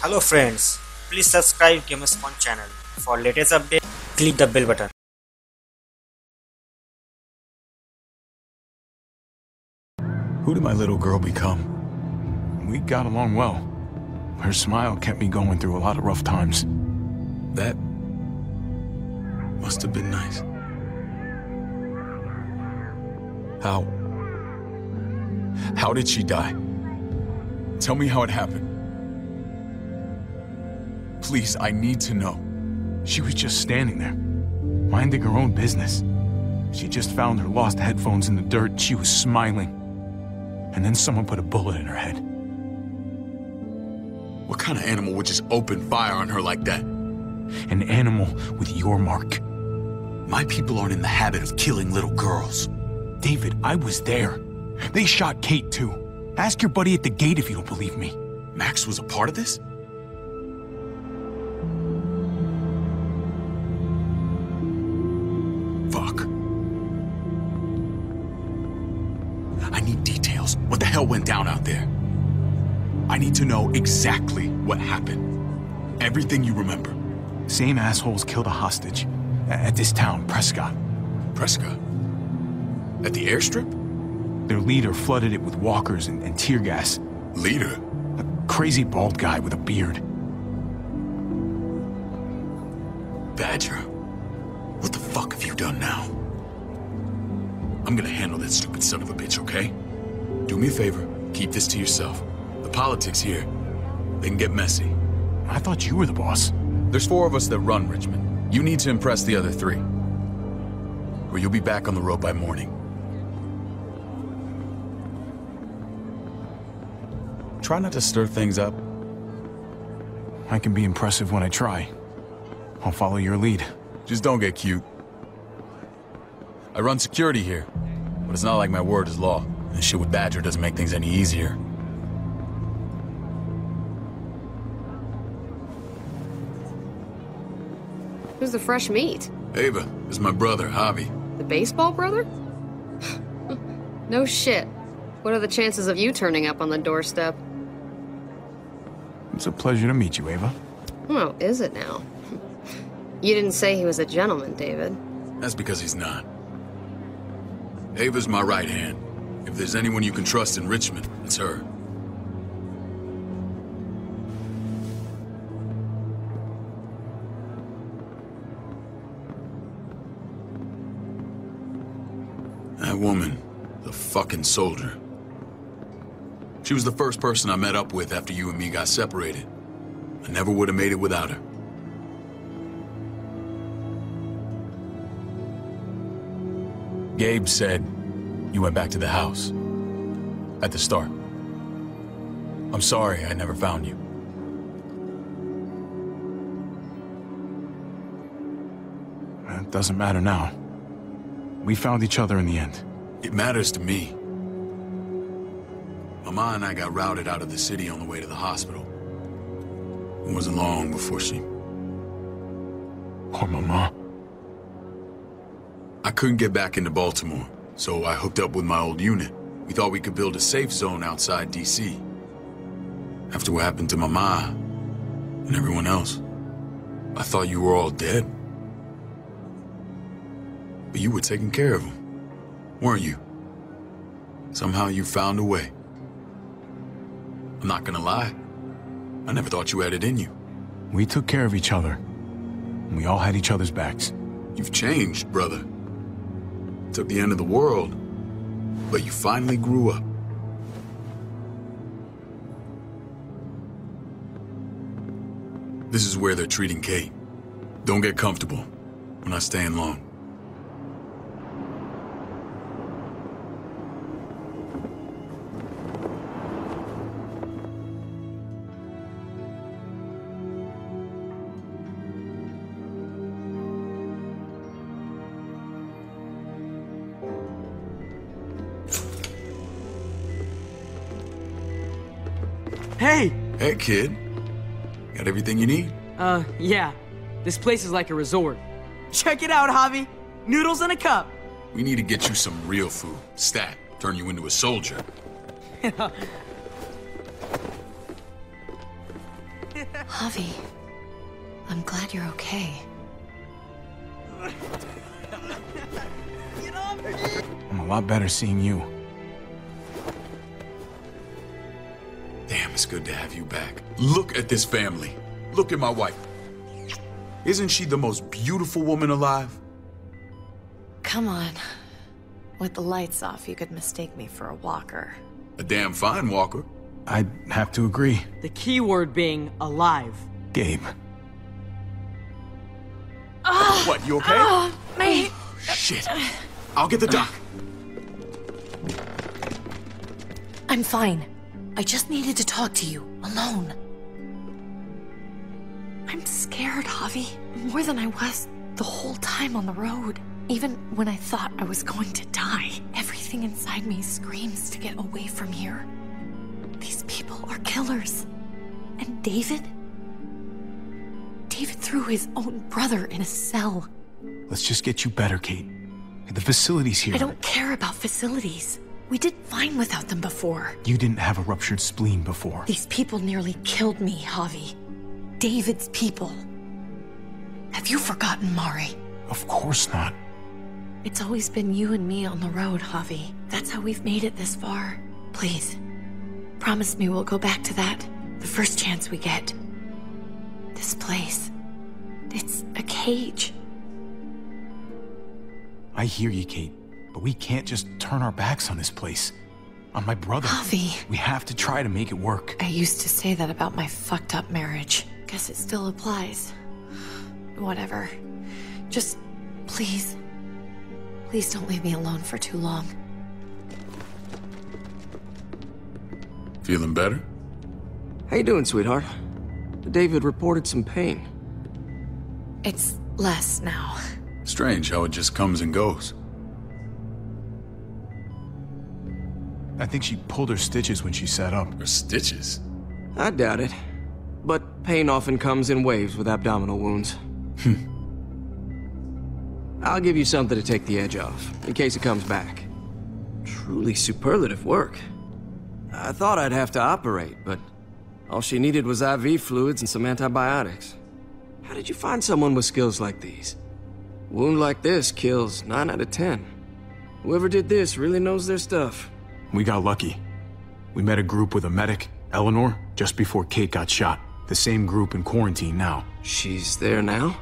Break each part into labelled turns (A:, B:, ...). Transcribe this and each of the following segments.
A: Hello friends, please subscribe Gamerspawn channel. For latest update, click the bell button.
B: Who did my little girl become? We got along well. Her smile kept me going through a lot of rough times.
C: That must have been nice. How did she die? Tell me how it happened. Please, I need to know.
B: She was just standing there, minding her own business. She just found her lost headphones in the dirt. She was smiling. And then someone put a bullet in her head.
C: What kind of animal would just open fire on her like that?
B: An animal with your mark.
C: My people aren't in the habit of killing little girls.
B: David, I was there. They shot Kate too. Ask your buddy at the gate if you don't believe me.
C: Max was a part of this? Fuck. I need details. What the hell went down out there? I need to know exactly what happened. Everything you remember.
B: Same assholes killed a hostage. At this town, Prescott.
C: Prescott? At the airstrip?
B: Their leader flooded it with walkers and tear gas.
C: Leader?
B: A crazy bald guy with a beard.
C: Badger, what the fuck have you done now? I'm gonna handle that stupid son of a bitch, okay? Do me a favor, keep this to yourself. The politics here, they can get messy.
B: I thought you were the boss.
C: There's 4 of us that run Richmond. You need to impress the other 3. Or you'll be back on the road by morning. Try not to stir things up.
B: I can be impressive when I try. I'll follow your lead.
C: Just don't get cute. I run security here, but it's not like my word is law. And shit with Badger doesn't make things any easier.
D: Who's the fresh meat?
C: Ava, this is my brother, Javi.
D: The baseball brother? No shit. What are the chances of you turning up on the doorstep?
B: It's a pleasure to meet you, Ava.
D: Well, is it now? You didn't say he was a gentleman, David.
C: That's because he's not. Ava's my right hand. If there's anyone you can trust in Richmond, it's her. That woman, the fucking soldier. She was the first person I met up with after you and me got separated. I never would have made it without her. Gabe said you went back to the house. At the start. I'm sorry I never found you.
B: It doesn't matter now. We found each other in the end.
C: It matters to me. Mama and I got routed out of the city on the way to the hospital. It wasn't long before she...
B: Poor Mama.
C: I couldn't get back into Baltimore, so I hooked up with my old unit. We thought we could build a safe zone outside D.C. After what happened to Mama and everyone else, I thought you were all dead. But you were taking care of them, weren't you? Somehow you found a way. I'm not gonna lie. I never thought you had it in you.
B: We took care of each other. We all had each other's backs.
C: You've changed, brother. Took the end of the world, but you finally grew up. This is where they're treating Kate. Don't get comfortable. We're not staying long.
E: Hey!
C: Hey, kid. Got everything you need?
E: Yeah. This place is like a resort. Check it out, Javi. Noodles in a cup.
C: We need to get you some real food. Stat. Turn you into a soldier.
F: Javi, I'm glad you're okay.
B: I'm a lot better seeing you.
C: Damn, it's good to have you back. Look at this family. Look at my wife. Isn't she the most beautiful woman alive?
F: Come on. With the lights off, you could mistake me for a walker.
C: A damn fine walker.
B: I'd have to agree.
E: The key word being alive.
B: Gabe.
C: What, you okay?
F: Mate!
C: Shit. I'll get the doc.
F: I'm fine. I just needed to talk to you, alone. I'm scared, Javi. More than I was the whole time on the road. Even when I thought I was going to die, everything inside me screams to get away from here. These people are killers. And David? David threw his own brother in a cell.
B: Let's just get you better, Kate. The facility's here.
F: I don't care about facilities. We did fine without them before.
B: You didn't have a ruptured spleen before.
F: These people nearly killed me, Javi. David's people. Have you forgotten, Mari?
B: Of course not.
F: It's always been you and me on the road, Javi. That's how we've made it this far. Please, promise me we'll go back to that the first chance we get. This place, it's a cage.
B: I hear you, Kate, but we can't just turn our backs on this place. On my brother.
F: Javi.
B: We have to try to make it work.
F: I used to say that about my fucked up marriage. Guess it still applies. Whatever. Just, please. Please don't leave me alone for too long.
C: Feeling better?
G: How you doing, sweetheart? David reported some pain.
F: It's less now.
C: Strange how it just comes and goes.
B: I think she pulled her stitches when she sat up.
C: Her stitches?
G: I doubt it. But pain often comes in waves with abdominal wounds. I'll give you something to take the edge off, in case it comes back. Truly superlative work. I thought I'd have to operate, but all she needed was IV fluids and some antibiotics. How did you find someone with skills like these? A wound like this kills 9 out of 10. Whoever did this really knows their stuff.
B: We got lucky. We met a group with a medic, Eleanor, just before Kate got shot. The same group in quarantine now.
G: She's there now?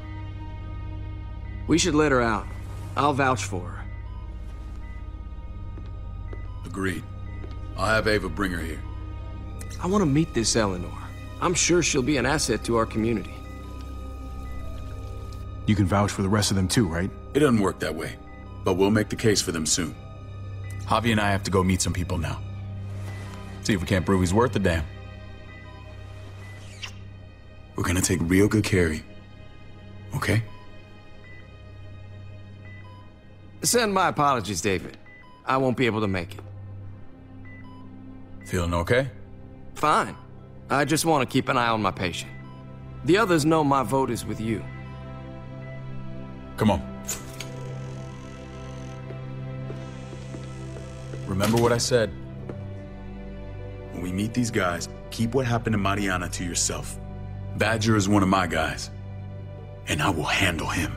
G: We should let her out. I'll vouch for her.
C: Agreed. I'll have Ava bring her here.
G: I want to meet this Eleanor. I'm sure she'll be an asset to our community.
B: You can vouch for the rest of them too, right?
C: It doesn't work that way, but we'll make the case for them soon. Javi and I have to go meet some people now. See if we can't prove he's worth a damn. We're gonna take real good care of you. Okay?
G: Send my apologies, David. I won't be able to make it.
C: Feeling okay?
G: Fine. I just want to keep an eye on my patient. The others know my vote is with you.
C: Come on. Remember what I said. When we meet these guys, keep what happened to Mariana to yourself. Badger is one of my guys, and I will handle him.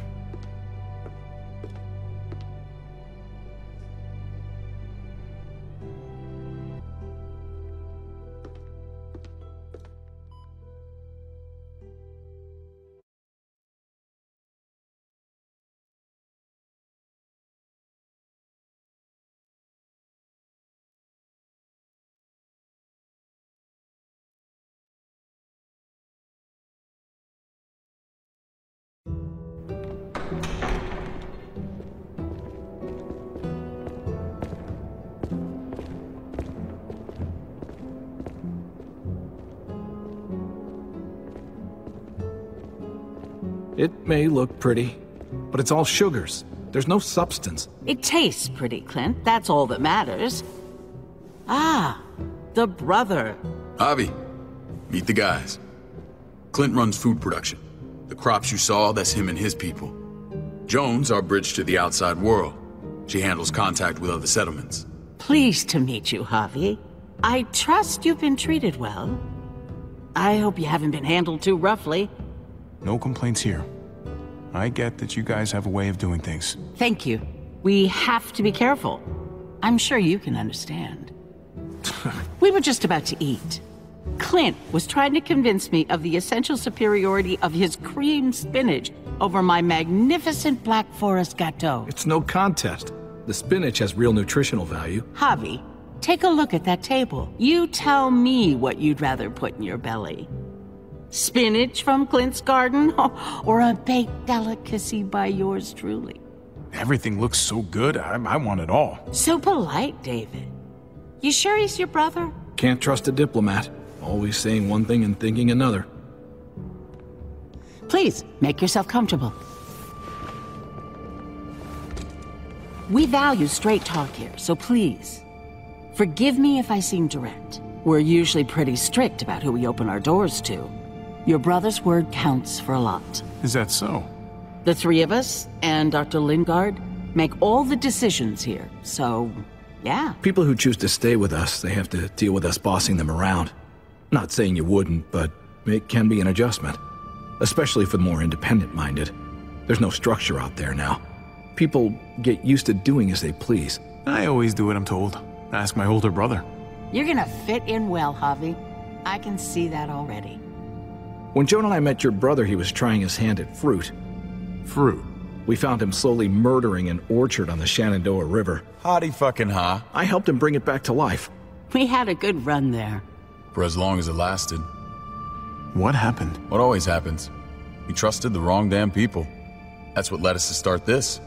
H: It may look pretty, but it's all sugars. There's no substance.
I: It tastes pretty, Clint. That's all that matters. Ah, the brother.
C: Javi, meet the guys. Clint runs food production. The crops you saw, that's him and his people. Jones, our bridge to the outside world. She handles contact with other settlements.
I: Pleased to meet you, Javi. I trust you've been treated well. I hope you haven't been handled too roughly.
B: No complaints here. I get that you guys have a way of doing things.
I: Thank you. We have to be careful. I'm sure you can understand. We were just about to eat. Clint was trying to convince me of the essential superiority of his cream spinach over my magnificent Black Forest gâteau.
H: It's no contest. The spinach has real nutritional value.
I: Javi, take a look at that table. You tell me what you'd rather put in your belly. Spinach from Clint's garden, or a baked delicacy by yours truly?
B: Everything looks so good, I want it all.
I: So polite, David. You sure he's your brother?
H: Can't trust a diplomat. Always saying one thing and thinking another.
I: Please, make yourself comfortable. We value straight talk here, so please, forgive me if I seem direct. We're usually pretty strict about who we open our doors to. Your brother's word counts for a lot.
B: Is that so?
I: The three of us and Dr. Lingard make all the decisions here, so, yeah.
H: People who choose to stay with us, they have to deal with us bossing them around. Not saying you wouldn't, but it can be an adjustment. Especially for the more independent-minded. There's no structure out there now. People get used to doing as they please.
B: I always do what I'm told. Ask my older brother.
I: You're gonna fit in well, Javi. I can see that already.
H: When Joan and I met your brother, he was trying his hand at fruit.
B: Fruit?
H: We found him slowly murdering an orchard on the Shenandoah River.
C: Howdy fucking ha.
H: I helped him bring it back to life.
I: We had a good run there.
C: For as long as it lasted.
B: What happened?
C: What always happens. We trusted the wrong damn people. That's what led us to start this.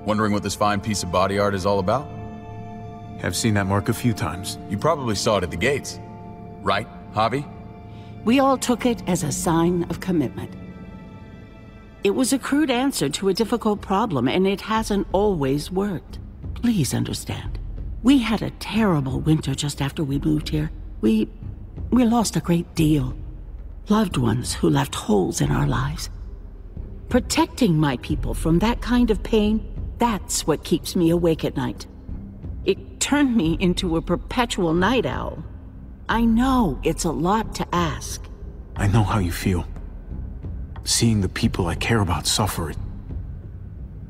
C: Wondering what this fine piece of body art is all about?
B: I've seen that mark a few times.
C: You probably saw it at the gates. Right, Javi?
I: We all took it as a sign of commitment. It was a crude answer to a difficult problem, and it hasn't always worked. Please understand. We had a terrible winter just after we moved here. We lost a great deal. Loved ones who left holes in our lives. Protecting my people from that kind of pain, that's what keeps me awake at night. It turned me into a perpetual night owl. I know it's a lot to ask.
B: I know how you feel. Seeing the people I care about suffer,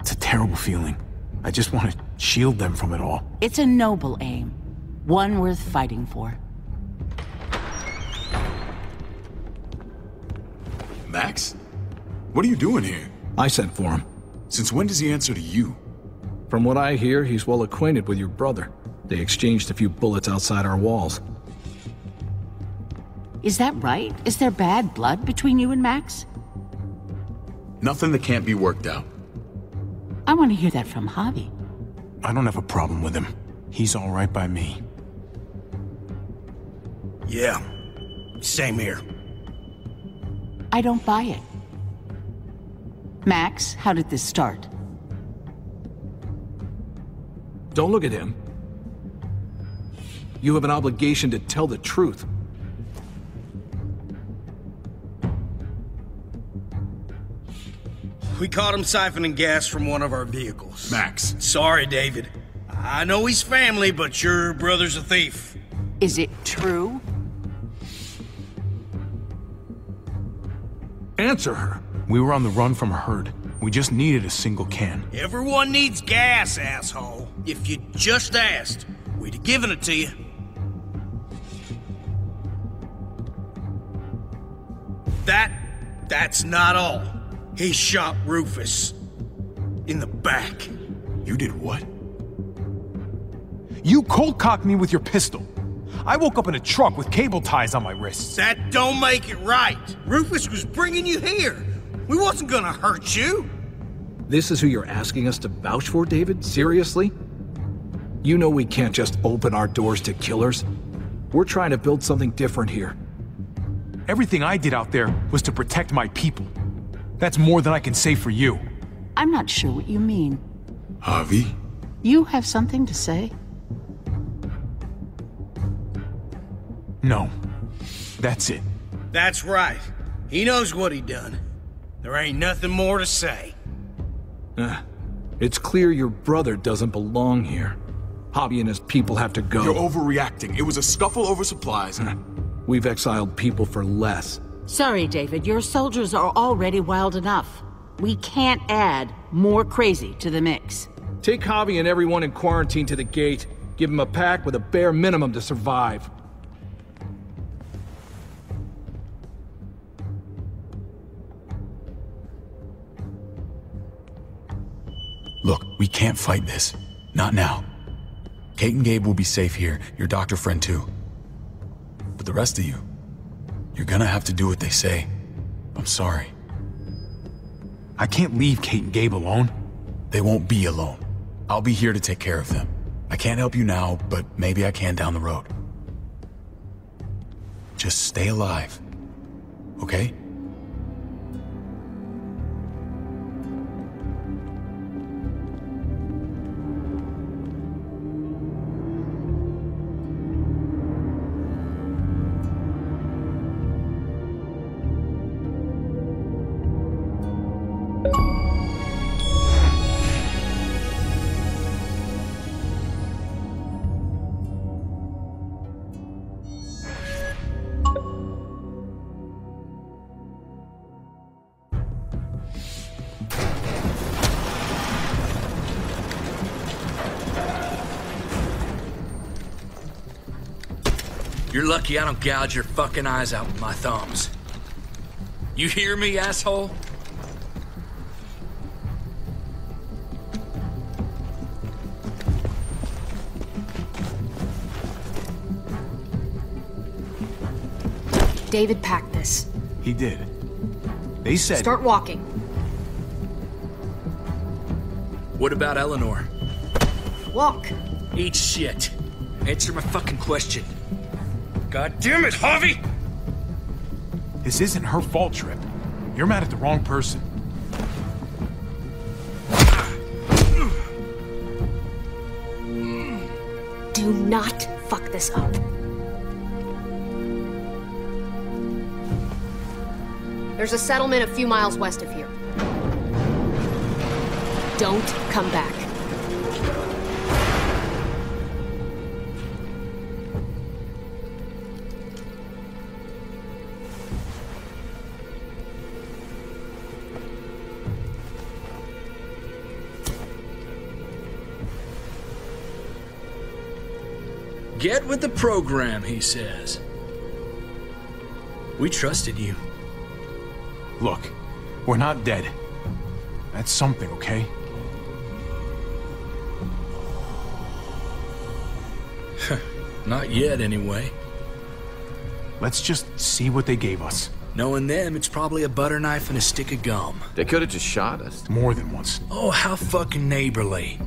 B: it's a terrible feeling. I just want to shield them from it all.
I: It's a noble aim. One worth fighting for.
C: Max? What are you doing here?
H: I sent for him.
C: Since when does he answer to you?
H: From what I hear, he's well acquainted with your brother. They exchanged a few bullets outside our walls.
I: Is that right? Is there bad blood between you and Max?
C: Nothing that can't be worked out.
I: I want to hear that from Javi.
B: I don't have a problem with him. He's all right by me.
J: Yeah, same here.
I: I don't buy it. Max, how did this start?
H: Don't look at him. You have an obligation to tell the truth.
J: We caught him siphoning gas from one of our vehicles.
C: Max.
J: Sorry, David. I know he's family, but your brother's a thief.
I: Is it true?
H: Answer her.
B: We were on the run from a herd. We just needed a single can.
J: Everyone needs gas, asshole. If you just asked, we'd have given it to you. That's not all. He shot Rufus. In the back.
C: You did what?
B: You cold-cocked me with your pistol. I woke up in a truck with cable ties on my wrists.
J: That don't make it right. Rufus was bringing you here. We wasn't gonna hurt you.
H: This is who you're asking us to vouch for, David? Seriously? You know we can't just open our doors to killers. We're trying to build something different here.
B: Everything I did out there was to protect my people. That's more than I can say for you.
I: I'm not sure what you mean.
C: Javi?
I: You have something to say?
B: No. That's it.
J: That's right. He knows what he done. There ain't nothing more to say.
H: It's clear your brother doesn't belong here. Javi and his people have to go.
C: You're overreacting. It was a scuffle over supplies.
H: We've exiled people for less.
I: Sorry, David, your soldiers are already wild enough. We can't add more crazy to the mix.
H: Take Javi and everyone in quarantine to the gate. Give them a pack with a bare minimum to survive.
C: Look, we can't fight this. Not now. Kate and Gabe will be safe here, your doctor friend too. But the rest of you, you're gonna have to do what they say. I'm sorry.
B: I can't leave Kate and Gabe alone.
C: They won't be alone. I'll be here to take care of them. I can't help you now, but maybe I can down the road. Just stay alive, okay?
K: You're lucky I don't gouge your fucking eyes out with my thumbs. You hear me, asshole?
L: David packed this.
B: He did. They said...
L: Start walking.
K: What about Eleanor?
L: Walk.
K: Eat shit. Answer my fucking question. God damn it, Javi!
B: This isn't her fault, Trip. You're mad at the wrong person.
L: Do not fuck this up. There's a settlement a few miles west of here. Don't come back.
K: Get with the program, he says. We trusted you.
B: Look, we're not dead. That's something, okay?
K: Not yet, anyway.
B: Let's just see what they gave us.
K: Knowing them, it's probably a butter knife and a stick of gum.
G: They could have just shot us.
B: More than once.
K: Oh, how fucking neighborly.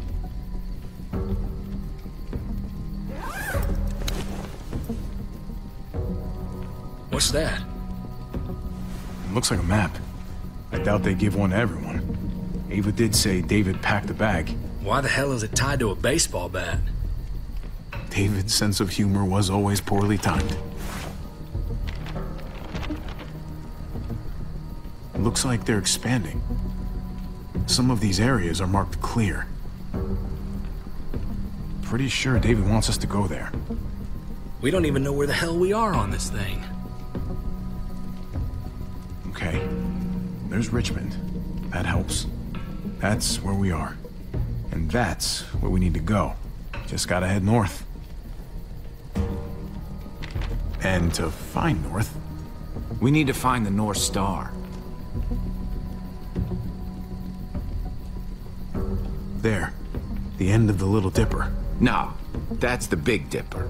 K: What's that?
B: It looks like a map. I doubt they give one to everyone. Ava did say David packed the bag.
K: Why the hell is it tied to a baseball bat?
B: David's sense of humor was always poorly timed. It looks like they're expanding. Some of these areas are marked clear. Pretty sure David wants us to go there.
K: We don't even know where the hell we are on this thing.
B: Okay. There's Richmond. That helps. That's where we are. And that's where we need to go. Just gotta head north. And to find north...
H: We need to find the North Star.
B: There. The end of the Little Dipper.
G: No, that's the Big Dipper.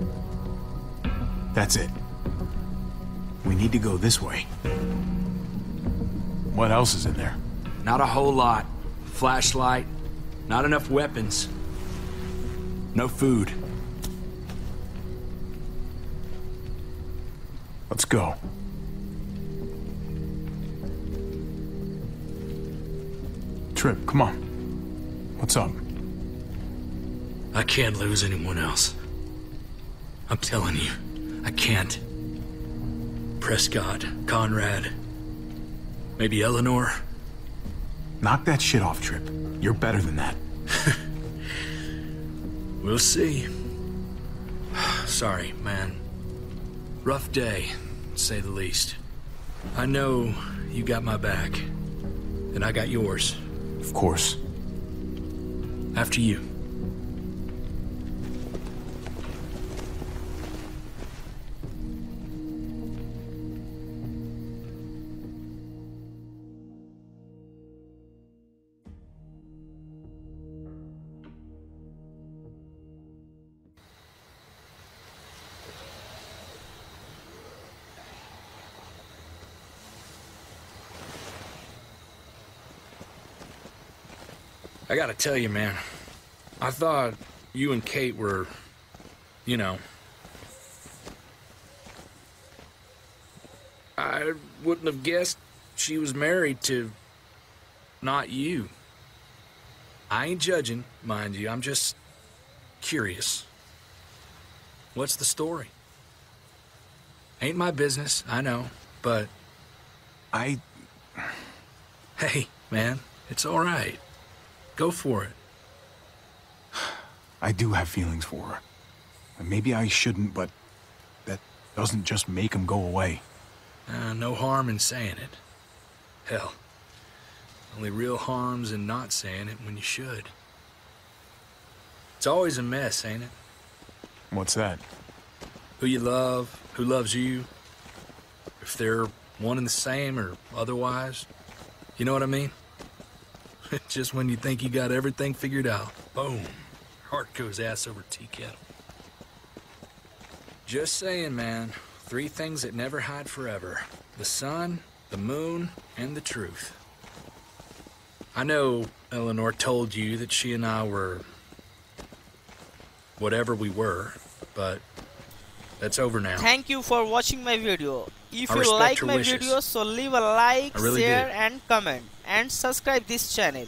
B: That's it. We need to go this way. What else is in there?
K: Not a whole lot. Flashlight. Not enough weapons. No food.
B: Let's go. Trip, come on. What's up?
K: I can't lose anyone else. I'm telling you, I can't. Prescott, Conrad, maybe Eleanor.
B: Knock that shit off, Trip. You're better than that.
K: We'll see. Sorry, man. Rough day, to say the least. I know you got my back, and I got yours.
B: Of course.
K: After you. I gotta tell you, man, I thought you and Kate were, you know... I wouldn't have guessed she was married to... not you. I ain't judging, mind you, I'm just curious. What's the story? Ain't my business, I know, but... Hey, man, it's all right. Go for it.
B: I do have feelings for her. And maybe I shouldn't, but that doesn't just make them go away.
K: No harm in saying it. Hell, only real harm's in not saying it when you should. It's always a mess, ain't it?
B: What's that?
K: Who you love, who loves you, if they're one and the same or otherwise. You know what I mean? Just when you think you got everything figured out, boom, heart goes ass over tea kettle. Just saying, man, 3 things that never hide forever. The sun, the moon, and the truth. I know Eleanor told you that she and I were... whatever we were, but that's over now.
M: Thank you for watching my video. If
K: I
M: you
K: respect
M: like
K: your
M: my
K: wishes.
M: video, so leave a like,
K: I really
M: share
K: do.
M: and comment and subscribe this channel.